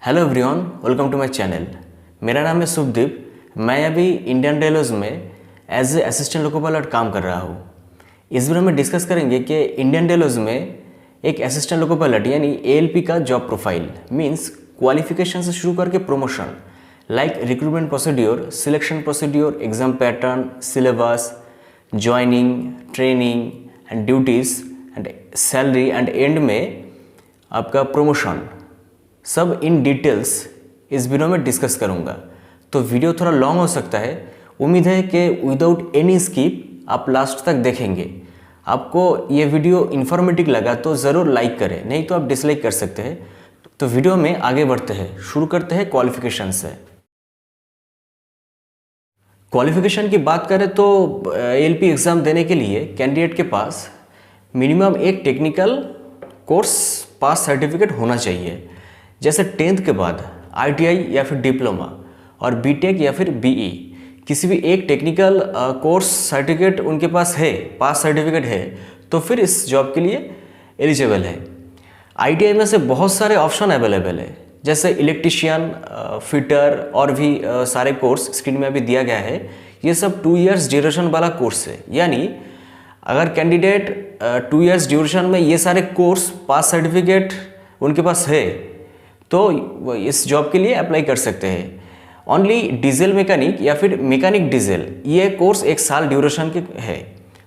Hello everyone, welcome to my channel. मेरा नाम है शुभदीप। मैं अभी इंडियन रेलवेज में as a assistant loco pilot काम कर रहा हूँ। इस वीडियो में डिस्कस करेंगे कि इंडियन रेलवेज में एक असिस्टेंट लोको पायलट यानी एएलपी का जॉब प्रोफाइल मीन्स क्वालिफिकेशन से शुरू करके promotion, like recruitment procedure, selection procedure, exam pattern, syllabus, joining, training and duties and salary and and में आपका प्रमोशन, सब इन डिटेल्स इस वीडियो में डिस्कस करूंगा। तो वीडियो थोड़ा लॉन्ग हो सकता है। उम्मीद है कि विदाउट एनी स्किप आप लास्ट तक देखेंगे। आपको ये वीडियो इन्फॉर्मेटिव लगा तो ज़रूर लाइक करें, नहीं तो आप डिसलाइक कर सकते हैं। तो वीडियो में आगे बढ़ते हैं, शुरू करते हैं क्वालिफिकेशन से। क्वालिफिकेशन की बात करें तो एएलपी एग्ज़ाम देने के लिए कैंडिडेट के पास मिनिमम एक टेक्निकल कोर्स पास सर्टिफिकेट होना चाहिए। जैसे 10th के बाद आईटीआई या फिर डिप्लोमा और बीटेक या फिर बीई, किसी भी एक टेक्निकल कोर्स सर्टिफिकेट उनके पास है, पास सर्टिफिकेट है, तो फिर इस जॉब के लिए एलिजिबल है। आईटीआई में से बहुत सारे ऑप्शन अवेलेबल है, जैसे इलेक्ट्रिशियन, फिटर और भी सारे कोर्स स्क्रीन में अभी दिया गया है। ये सब 2 years ड्यूरेशन वाला कोर्स है। यानी अगर कैंडिडेट 2 years ड्यूरेशन में ये सारे कोर्स पास सर्टिफिकेट उनके पास है तो इस जॉब के लिए अप्लाई कर सकते हैं। ओनली डीजल मैकेनिक या फिर मैकेनिक डीजल, ये कोर्स 1 साल ड्यूरेशन के है।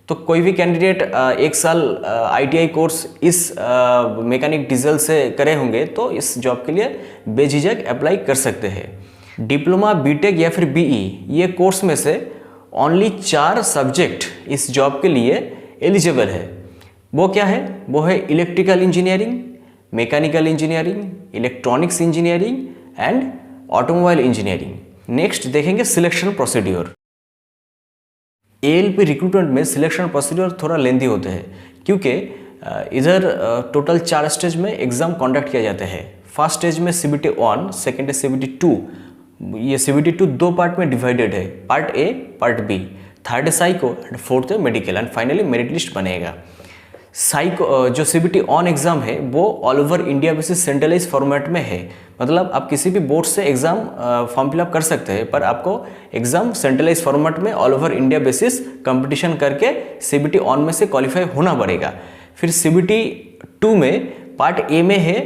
तो कोई भी कैंडिडेट 1 साल आईटीआई कोर्स इस मैकेनिक डीजल से करे होंगे तो इस जॉब के लिए बेझिझक अप्लाई कर सकते हैं। डिप्लोमा, बीटेक या फिर बीई, ये कोर्स में से ओनली 4 सब्जेक्ट इस जॉब के लिए एलिजिबल है। वो क्या है? वो है electrical engineering, mechanical engineering, electronics engineering and automobile engineering. Next देखेंगे सिलेक्शन प्रोसीड्योर। एएलपी रिक्रूटमेंट में सिलेक्शन प्रोसीड्योर थोड़ा लेंदी होते हैं, क्योंकि इधर टोटल 4 स्टेज में एग्जाम कंडक्ट किया जाता है। फर्स्ट स्टेज में CBT 1, सेकेंड है CBT 2। ये CBT 2 2 पार्ट में डिवाइडेड है, part A, part B. Third है साइको एंड फोर्थ है medical and finally merit list बनेगा। साइको जो CBT ऑन एग्ज़ाम है वो all over India basis centralise format में है। मतलब आप किसी भी बोर्ड से एग्ज़ाम फॉर्म फिलअप कर सकते हैं, पर आपको एग्ज़ाम सेंट्रलाइज फॉर्मेट में all over India basis competition करके CBT ऑन में से क्वालिफाई होना पड़ेगा। फिर CBT 2 में पार्ट ए में है,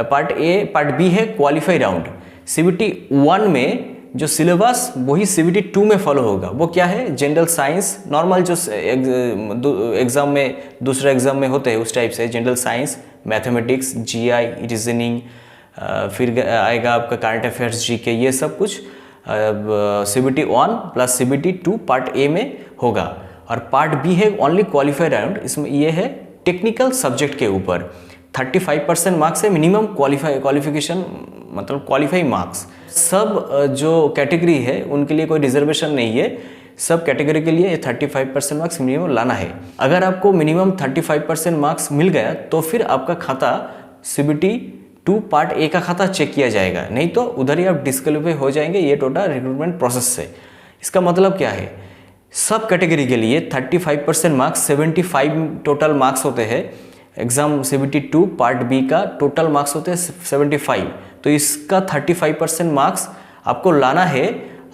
पार्ट ए पार्ट बी है क्वालिफाई राउंड। CBT 1 में जो सिलेबस वही CBT 2 में फॉलो होगा। वो क्या है? जनरल साइंस, नॉर्मल जो एग्ज़ाम में दूसरा एग्ज़ाम में होते हैं उस टाइप से, general science, mathematics, GI, reasoning, फिर आएगा आपका करंट अफेयर्स, जीके, ये सब कुछ CBT 1 plus CBT 2 part A में होगा। और पार्ट बी है ओनली क्वालिफाई राउंड। इसमें ये है टेक्निकल सब्जेक्ट के ऊपर 35% मार्क्स है मिनिमम क्वालिफिकेशन, मतलब क्वालिफाई मार्क्स। सब जो कैटेगरी है उनके लिए कोई रिजर्वेशन नहीं है, सब कैटेगरी के लिए 35% मार्क्स मिनिमम लाना है। अगर आपको मिनिमम 35% मार्क्स मिल गया तो फिर आपका खाता CBT 2 पार्ट ए का खाता चेक किया जाएगा, नहीं तो उधर ही आप डिस्क्वालीफाई हो जाएंगे ये टोटल रिक्रूटमेंट प्रोसेस से। इसका मतलब क्या है? सब कैटेगरी के लिए 35% मार्क्स, 75 टोटल मार्क्स होते हैं। एग्जाम CBT 2 पार्ट बी का टोटल मार्क्स होते हैं 75, तो इसका 35% मार्क्स आपको लाना है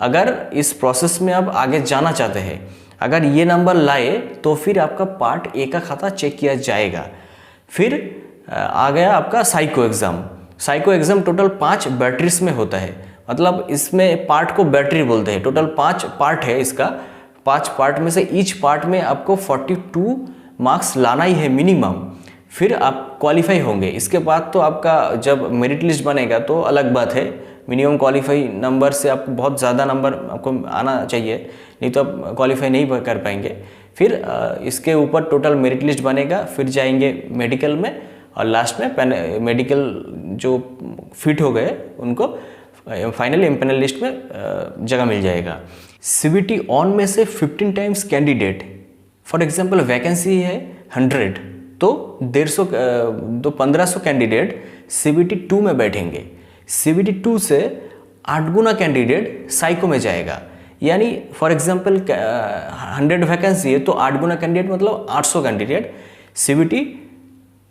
अगर इस प्रोसेस में आप आगे जाना चाहते हैं। अगर ये नंबर लाए तो फिर आपका पार्ट ए का खाता चेक किया जाएगा। फिर आ गया आपका psycho exam. Psycho exam total 5 batteries में होता है, मतलब इसमें पार्ट को बैटरी बोलते हैं। टोटल 5 पार्ट है इसका। 5 पार्ट में से ईच पार्ट में आपको 42 मार्क्स लाना ही है मिनिमम, फिर आप क्वालिफाई होंगे। इसके बाद तो आपका जब मेरिट लिस्ट बनेगा तो अलग बात है, मिनिमम क्वालिफाई नंबर से आपको बहुत ज़्यादा नंबर आपको आना चाहिए, नहीं तो आप क्वालिफाई नहीं कर पाएंगे। फिर इसके ऊपर टोटल मेरिट लिस्ट बनेगा, फिर जाएंगे मेडिकल में और लास्ट में मेडिकल जो फिट हो गए उनको फाइनली एम्पैनल लिस्ट में जगह मिल जाएगा। CBT ऑन में से 15 times candidate, for example vacancy है 100, तो 1500 कैंडिडेट CBT 2 में बैठेंगे। CBT 2 से 8 गुना कैंडिडेट साइको में जाएगा। यानी फॉर एग्जांपल 100 वैकेंसी है तो 8 गुना कैंडिडेट मतलब 800 कैंडिडेट CBT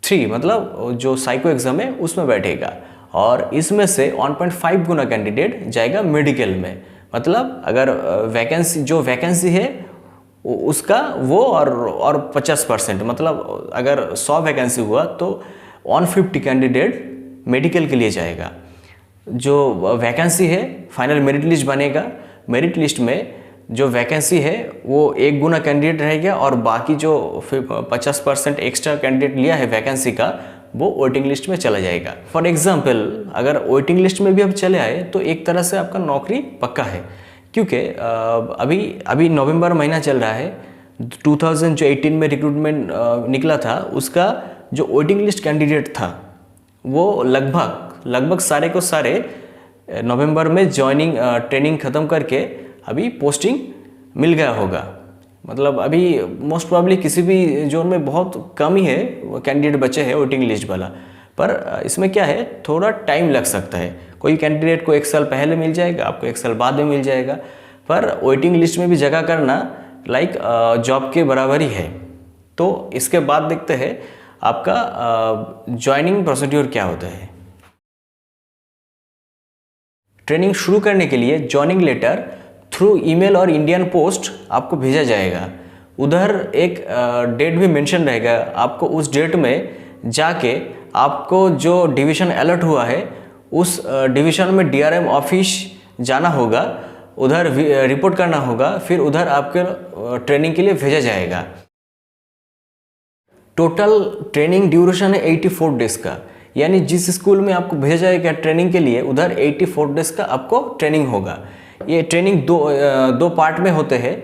3 मतलब जो साइको एग्जाम है उसमें बैठेगा। और इसमें से 1.5 गुना कैंडिडेट जाएगा मेडिकल में। मतलब अगर वैकेंसी है उसका वो और 50%, मतलब अगर 100 वैकेंसी हुआ तो 150 कैंडिडेट मेडिकल के लिए जाएगा। जो वैकेंसी है फाइनल मेरिट लिस्ट बनेगा, मेरिट लिस्ट में जो वैकेंसी है वो 1 गुना कैंडिडेट रहेगा और बाकी जो 50% एक्स्ट्रा कैंडिडेट लिया है वैकेंसी का वो वेटिंग लिस्ट में चला जाएगा। फॉर एग्जांपल अगर वेटिंग लिस्ट में भी आप चले आए तो एक तरह से आपका नौकरी पक्का है, क्योंकि अभी नवंबर महीना चल रहा है। 2018 में रिक्रूटमेंट निकला था, उसका जो वेटिंग लिस्ट कैंडिडेट था वो लगभग सारे को सारे नवंबर में जॉइनिंग ट्रेनिंग ख़त्म करके अभी पोस्टिंग मिल गया होगा। मतलब अभी मोस्ट प्रॉब्ली किसी भी जोन में बहुत कम ही है कैंडिडेट बचे हैं वेटिंग लिस्ट वाला, पर इसमें क्या है थोड़ा टाइम लग सकता है। कोई कैंडिडेट को 1 साल पहले मिल जाएगा, आपको 1 साल बाद में मिल जाएगा, पर वेटिंग लिस्ट में भी जगह करना लाइक जॉब के बराबर ही है। तो इसके बाद देखते हैं आपका ज्वाइनिंग प्रोसीड्यूर क्या होता है। ट्रेनिंग शुरू करने के लिए ज्वाइनिंग लेटर थ्रू ईमेल और इंडियन पोस्ट आपको भेजा जाएगा। उधर एक डेट भी मेंशन रहेगा, आपको उस डेट में जाके आपको जो डिवीज़न अलर्ट हुआ है उस डिवीज़न में डीआरएम ऑफिस जाना होगा, उधर रिपोर्ट करना होगा, फिर उधर आपके ट्रेनिंग के लिए भेजा जाएगा। टोटल ट्रेनिंग ड्यूरेशन है 84 डेज का, यानी जिस स्कूल में आपको भेजा जाएगा ट्रेनिंग के लिए उधर 84 डेज का आपको ट्रेनिंग होगा। ये ट्रेनिंग दो पार्ट में होते हैं।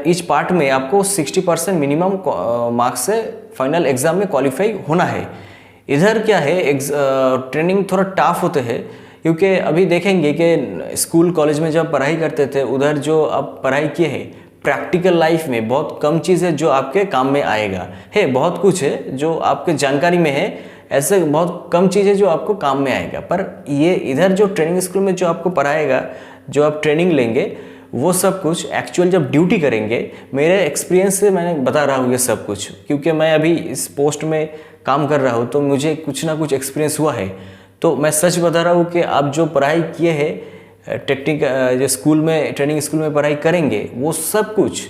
ईच पार्ट में आपको 60% मिनिमम मार्क्स से फाइनल एग्जाम में क्वालिफाई होना है। इधर क्या है ट्रेनिंग थोड़ा टफ होते हैं, क्योंकि अभी देखेंगे कि स्कूल कॉलेज में जब पढ़ाई करते थे उधर जो आप पढ़ाई किए हैं प्रैक्टिकल लाइफ में बहुत कम चीज़ है जो आपके काम में आएगा। है बहुत कुछ है जो आपके जानकारी में है, ऐसे बहुत कम चीज़ है जो आपको काम में आएगा। पर ये इधर जो ट्रेनिंग स्कूल में जो आपको पढ़ाएगा, जो आप ट्रेनिंग लेंगे, वो सब कुछ एक्चुअल जब ड्यूटी करेंगे, मेरे एक्सपीरियंस से मैंने बता रहा हूँ ये सब कुछ, क्योंकि मैं अभी इस पोस्ट में काम कर रहा हूँ तो मुझे कुछ ना कुछ एक्सपीरियंस हुआ है। तो मैं सच बता रहा हूँ कि आप जो पढ़ाई किए हैं टेक्निक जो स्कूल में ट्रेनिंग स्कूल में पढ़ाई करेंगे वो सब कुछ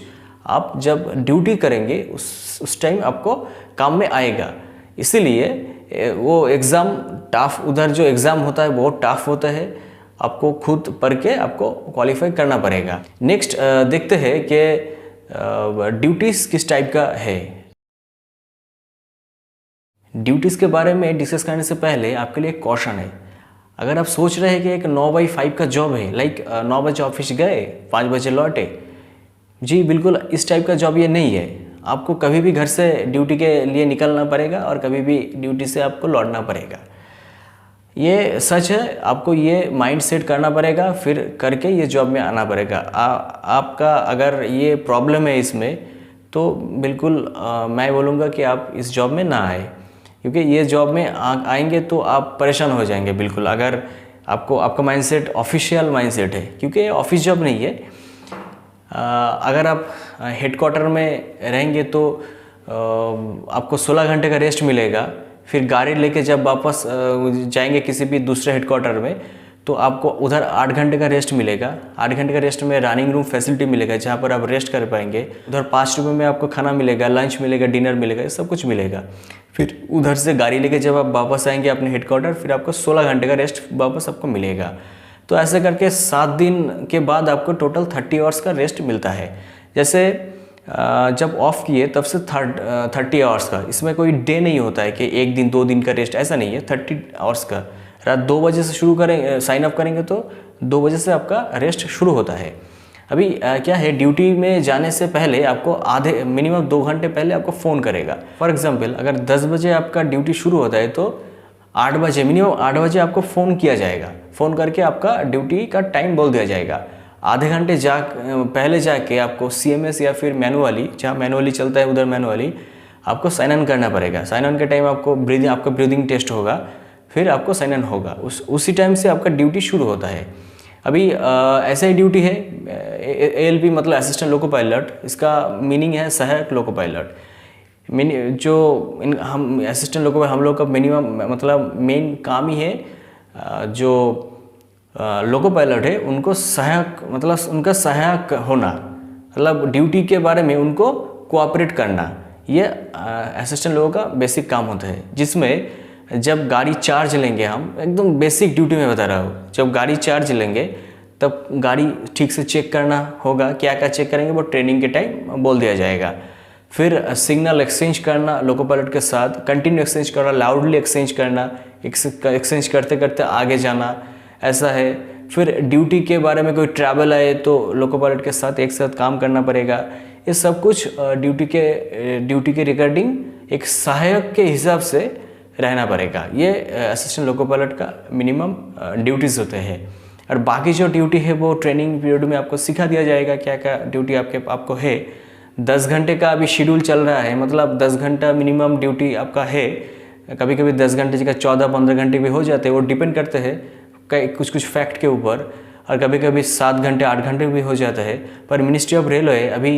आप जब ड्यूटी करेंगे उस टाइम आपको काम में आएगा। इसीलिए वो एग्ज़ाम टफ, उधर जो एग्ज़ाम होता है बहुत टफ होता है, आपको खुद पढ़ के आपको क्वालिफाई करना पड़ेगा। नेक्स्ट देखते हैं कि ड्यूटीज़ किस टाइप का है। ड्यूटीज़ के बारे में डिस्कस करने से पहले आपके लिए एक क्वेश्चन है। अगर आप सोच रहे हैं कि एक 9/5 का जॉब है, लाइक 9 बजे ऑफिस गए 5 बजे लौटे, जी बिल्कुल इस टाइप का जॉब ये नहीं है। आपको कभी भी घर से ड्यूटी के लिए निकलना पड़ेगा और कभी भी ड्यूटी से आपको लौटना पड़ेगा। ये सच है, आपको ये माइंड सेट करना पड़ेगा, फिर करके ये जॉब में आना पड़ेगा। आपका अगर ये प्रॉब्लम है इसमें तो बिल्कुल मैं बोलूँगा कि आप इस जॉब में ना आए, क्योंकि ये जॉब में आएंगे तो आप परेशान हो जाएंगे बिल्कुल। अगर आपका माइंडसेट ऑफिशियल माइंडसेट है, क्योंकि ये ऑफिस जॉब नहीं है। अगर आप हेडक्वार्टर में रहेंगे तो आपको 16 घंटे का रेस्ट मिलेगा, फिर गाड़ी लेके जब वापस जाएंगे किसी भी दूसरे हेडक्वार्टर में तो आपको उधर 8 घंटे का रेस्ट मिलेगा। 8 घंटे का रेस्ट में रनिंग रूम फैसिलिटी मिलेगा जहाँ पर आप रेस्ट कर पाएंगे। उधर 5 रुपये में आपको खाना मिलेगा, लंच मिलेगा, डिनर मिलेगा, ये सब कुछ मिलेगा। फिर उधर से गाड़ी लेके जब आप वापस आएंगे अपने हेडक्वार्टर, फिर आपको 16 घंटे का रेस्ट वापस आपको मिलेगा। तो ऐसे करके 7 दिन के बाद आपको टोटल 30 आवर्स का रेस्ट मिलता है। जैसे जब ऑफ किए तब से 30 आवर्स का, इसमें कोई डे नहीं होता है कि 1 दिन 2 दिन का रेस्ट, ऐसा नहीं है। 30 आवर्स का रात 2 बजे से शुरू करेंगे, साइन अप करेंगे तो 2 बजे से आपका रेस्ट शुरू होता है। अभी क्या है, ड्यूटी में जाने से पहले आपको मिनिमम 2 घंटे पहले आपको फ़ोन करेगा। फॉर एग्जांपल अगर 10 बजे आपका ड्यूटी शुरू होता है तो 8 बजे मिनिमम 8 बजे आपको फ़ोन किया जाएगा। फ़ोन करके आपका ड्यूटी का टाइम बोल दिया जाएगा। आधे घंटे पहले जाके आपको CMS या फिर मैनुअली, जहाँ मैनुअली चलता है उधर मैनुअली आपको साइन इन करना पड़ेगा। साइन इन के टाइम आपको आपका ब्रीदिंग टेस्ट होगा, फिर आपको साइन इन होगा। उसी टाइम से आपका ड्यूटी शुरू होता है। अभी ऐसा ही ड्यूटी है ALP मतलब असिस्टेंट लोको पायलट, इसका मीनिंग है सहायक लोको पायलट। जो हम असिस्टेंट लोको पायलट, हम लोग का मिनिमम मतलब मेन काम ही है जो लोको पायलट है उनको सहायक, मतलब उनका सहायक होना, मतलब ड्यूटी के बारे में उनको कोऑपरेट करना, ये असिस्टेंट लोगों का बेसिक काम होता है। जिसमें जब गाड़ी चार्ज लेंगे, हम एकदम बेसिक ड्यूटी में बता रहा हूँ, जब गाड़ी चार्ज लेंगे तब गाड़ी ठीक से चेक करना होगा। क्या क्या चेक करेंगे वो ट्रेनिंग के टाइम बोल दिया जाएगा। फिर सिग्नल एक्सचेंज करना लोको पायलट के साथ, कंटिन्यू एक्सचेंज करना, लाउडली एक्सचेंज करना, एक्सचेंज करते करते आगे जाना, ऐसा है। फिर ड्यूटी के बारे में कोई ट्रैवल आए तो लोको पायलट के साथ एक साथ काम करना पड़ेगा। ये सब कुछ ड्यूटी के रिगार्डिंग एक सहायक के हिसाब से रहना पड़ेगा। ये असिस्टेंट लोको पायलट का मिनिमम ड्यूटीज़ होते हैं। और बाकी जो ड्यूटी है वो ट्रेनिंग पीरियड में आपको सिखा दिया जाएगा, क्या क्या ड्यूटी आपको है। 10 घंटे का अभी शेड्यूल चल रहा है, मतलब 10 घंटा मिनिमम ड्यूटी आपका है। कभी कभी 10 घंटे जगह 14-15 घंटे भी हो जाते हैं, वो डिपेंड करते हैं कुछ कुछ फैक्ट के ऊपर। और कभी कभी 7 घंटे 8 घंटे भी हो जाता है। पर मिनिस्ट्री ऑफ रेलवे अभी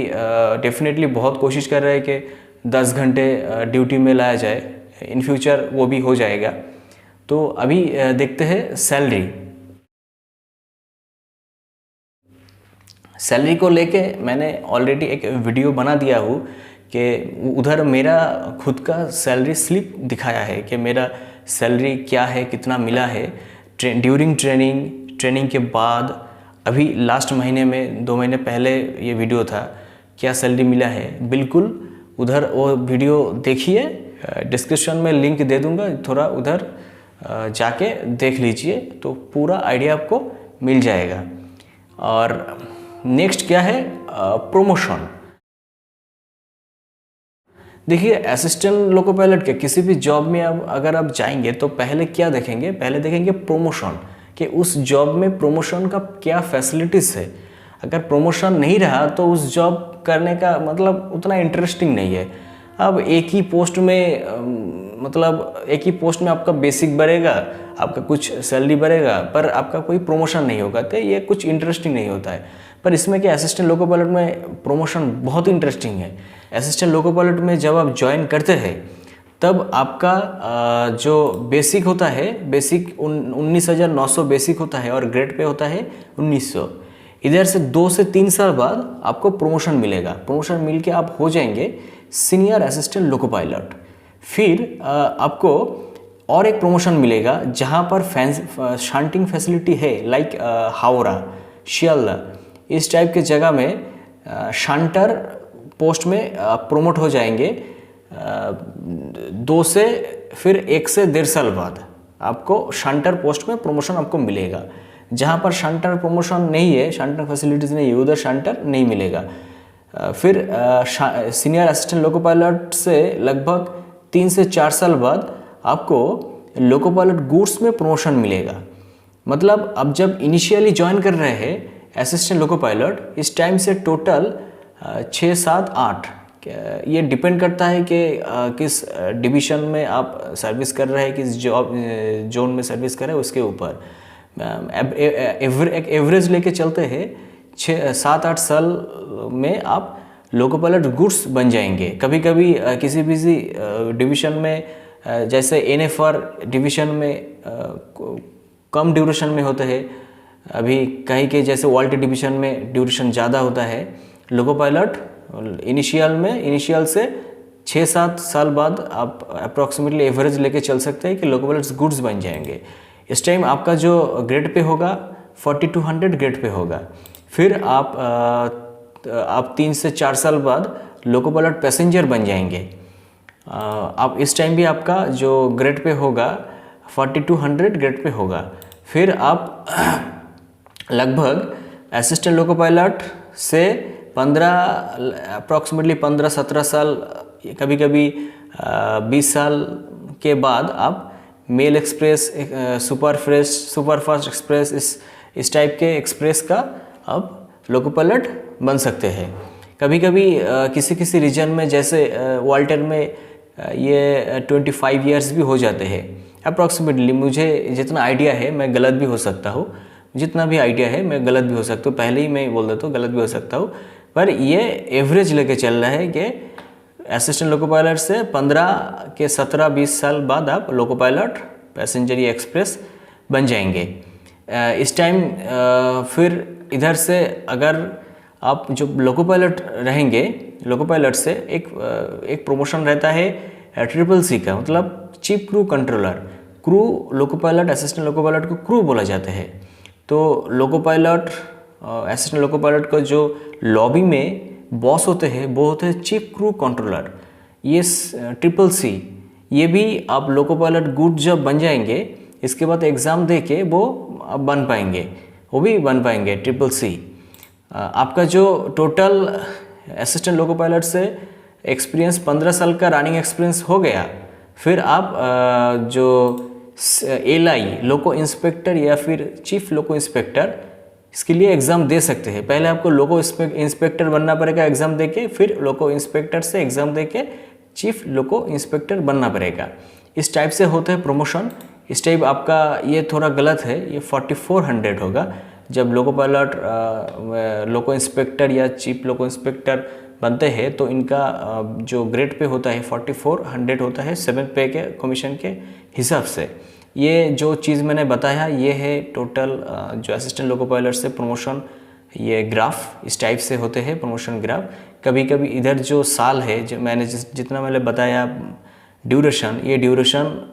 डेफिनेटली बहुत कोशिश कर रहा है कि 10 घंटे ड्यूटी में लाया जाए। इन फ्यूचर वो भी हो जाएगा। तो अभी देखते हैं सैलरी को लेके मैंने ऑलरेडी एक वीडियो बना दिया हूँ कि उधर मेरा खुद का सैलरी स्लिप दिखाया है कि मेरा सैलरी क्या है, कितना मिला है ड्यूरिंग ट्रेनिंग के बाद। अभी लास्ट महीने में 2 महीने पहले ये वीडियो था, क्या सैलरी मिला है। बिल्कुल उधर वो वीडियो देखिए, डिस्क्रिप्शन में लिंक दे दूंगा, थोड़ा उधर जाके देख लीजिए तो पूरा आइडिया आपको मिल जाएगा। और नेक्स्ट क्या है, प्रमोशन। देखिए असिस्टेंट लोको पायलट के किसी भी जॉब में अगर आप जाएंगे तो पहले क्या देखेंगे, पहले देखेंगे प्रमोशन, कि उस जॉब में प्रमोशन का क्या फैसिलिटीज़ है। अगर प्रमोशन नहीं रहा तो उस जॉब करने का मतलब उतना इंटरेस्टिंग नहीं है। अब एक ही पोस्ट में आपका बेसिक बढ़ेगा, आपका कुछ सैलरी बढ़ेगा, पर आपका कोई प्रमोशन नहीं होगा, तो ये कुछ इंटरेस्टिंग नहीं होता है। पर इसमें क्या असिस्टेंट लोको पायलट में प्रमोशन बहुत इंटरेस्टिंग है। असिस्टेंट लोको पायलट में जब आप ज्वाइन करते हैं तब आपका जो बेसिक होता है, बेसिक 19,900 बेसिक होता है और ग्रेड पे होता है 1900। इधर से 2 से 3 साल बाद आपको प्रमोशन मिलेगा। प्रमोशन मिल के आप हो जाएंगे सीनियर असिस्टेंट लोको पायलट। फिर आपको और एक प्रमोशन मिलेगा जहाँ पर शंटिंग फैसिलिटी है, लाइक हावड़ा, शियालदह, इस टाइप के जगह में शंटर पोस्ट में प्रमोट हो जाएंगे। 2 से फिर 1 से 1.5 साल बाद आपको शंटर पोस्ट में प्रमोशन आपको मिलेगा। जहाँ पर शंटर प्रमोशन नहीं है, शंटर फैसिलिटीज़ नहीं है, उधर शंटर नहीं मिलेगा। फिर सीनियर असिस्टेंट लोको पायलट से लगभग 3 से 4 साल बाद आपको लोको पायलट गुड्स में प्रमोशन मिलेगा। मतलब अब जब इनिशियली ज्वाइन कर रहे हैं असिस्टेंट लोको पायलट, इस टाइम से टोटल 6, 7, 8, ये डिपेंड करता है कि किस डिवीज़न में आप सर्विस कर रहे हैं, किस जॉब जोन में सर्विस कर रहे हैं, उसके ऊपर एक एवरेज लेके चलते हैं। 6, 7, 8 साल में आप लोको पायलट गुड्स बन जाएंगे। कभी कभी किसी डिवीज़न में जैसे NFR डिवीज़न में कम ड्यूरेशन में होते हैं। अभी कहीं के जैसे वॉल्ट डिवीज़न में ड्यूरेशन ज़्यादा होता है। लोको पायलट इनिशियल से 6-7 साल बाद आप अप्रॉक्सीमेटली एवरेज लेके चल सकते हैं कि लोको पायलट गुड्स बन जाएंगे। इस टाइम आपका जो ग्रेड पे होगा 4200 ग्रेड पे होगा। फिर आप 3 से 4 साल बाद लोको पायलट पैसेंजर बन जाएंगे। आप इस टाइम भी आपका जो ग्रेड पे होगा 4200 ग्रेड पे होगा। फिर आप लगभग असिस्टेंट लोको पायलट से अप्रॉक्सीमेटली 15-17 साल, कभी कभी 20 साल के बाद आप मेल एक्सप्रेस, सुपरफास्ट एक्सप्रेस, इस टाइप के एक्सप्रेस का आप लोको पायलट बन सकते हैं। कभी कभी किसी रीजन में जैसे वाल्टर में ये 25 इयर्स भी हो जाते हैं अप्रॉक्सीमेटली। मुझे जितना आइडिया है, मैं गलत भी हो सकता हूँ, जितना भी आइडिया है मैं गलत भी हो सकता हूँ, पहले ही मैं बोल देता हूँ गलत भी हो सकता हूँ, पर ये एवरेज लेके चल रहा है कि असिस्टेंट लोको पायलट से 15 के 17-20 साल बाद आप लोको पायलट पैसेंजर या एक्सप्रेस बन जाएंगे। इस टाइम फिर इधर से अगर आप जो लोको पायलट रहेंगे, लोको पायलट से एक प्रमोशन रहता है CCC का, मतलब chief crew controller. Crew loco pilot, assistant loco pilot को क्रू बोला जाता है। तो loco pilot, assistant loco pilot का जो लॉबी में बॉस होते हैं वो होते हैं चीफ क्रू कंट्रोलर। ये CCC, ये भी आप लोको पायलट गुड जब बन जाएंगे, इसके बाद एग्ज़ाम दे के वो आप बन पाएंगे, वो भी बन पाएंगे CCC। आपका जो टोटल असिस्टेंट लोको पायलट से एक्सपीरियंस 15 साल का रनिंग एक्सपीरियंस हो गया, फिर आप जो LI लोको इंस्पेक्टर या फिर चीफ लोको इंस्पेक्टर, इसके लिए एग्ज़ाम दे सकते हैं। पहले आपको लोको इंस्पेक्टर बनना पड़ेगा एग्ज़ाम देके, फिर लोको इंस्पेक्टर से एग्ज़ाम देके चीफ लोको इंस्पेक्टर बनना पड़ेगा। इस टाइप से होता है प्रमोशन। इस टाइप आपका ये थोड़ा गलत है, ये 4400 होगा। जब लोको पायलट लोको इंस्पेक्टर या चीफ लोको इंस्पेक्टर बनते हैं तो इनका जो ग्रेड पे होता है 4400 होता है 7 पे के कमीशन के हिसाब से। ये जो चीज़ मैंने बताया ये है टोटल जो असिस्टेंट लोको पायलट से प्रमोशन, ये ग्राफ इस टाइप से होते हैं प्रमोशन ग्राफ। कभी कभी इधर जो साल है, जो मैंने जितना मैंने बताया ड्यूरेशन,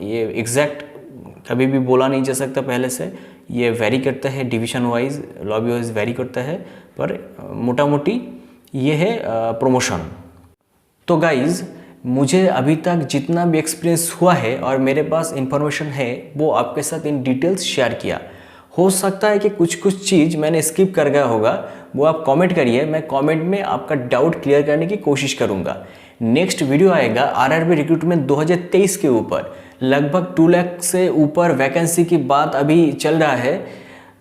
ये एग्जैक्ट कभी भी बोला नहीं जा सकता पहले से, ये वेरी करता है division wise, lobby wise very करता है, पर मोटा मोटी ये है प्रमोशन। तो गाइज़, मुझे अभी तक जितना भी एक्सपीरियंस हुआ है और मेरे पास इंफॉर्मेशन है वो आपके साथ इन डिटेल्स शेयर किया। हो सकता है कि कुछ चीज़ मैंने स्किप कर गया होगा, वो आप कमेंट करिए, मैं कमेंट में आपका डाउट क्लियर करने की कोशिश करूँगा। नेक्स्ट वीडियो आएगा RRB रिक्रूटमेंट 2023 के ऊपर। लगभग 2 लाख से ऊपर वैकेंसी की बात अभी चल रहा है।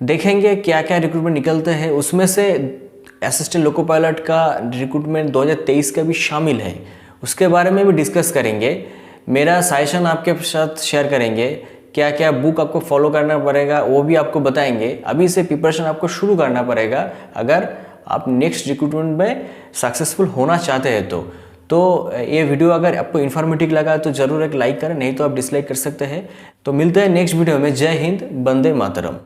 देखेंगे क्या क्या रिक्रूटमेंट निकलते हैं, उसमें से असिस्टेंट लोको पायलट का रिक्रूटमेंट 2023 का भी शामिल है, उसके बारे में भी डिस्कस करेंगे। मेरा सजेशन आपके साथ शेयर करेंगे, क्या क्या बुक आपको फॉलो करना पड़ेगा वो भी आपको बताएंगे। अभी से प्रिपरेशन आपको शुरू करना पड़ेगा अगर आप नेक्स्ट रिक्रूटमेंट में सक्सेसफुल होना चाहते हैं तो ये वीडियो अगर आपको इन्फॉर्मेटिव लगा तो ज़रूर एक लाइक करें, नहीं तो आप डिसलाइक कर सकते हैं। तो मिलते हैं नेक्स्ट वीडियो में। जय हिंद, वंदे मातरम।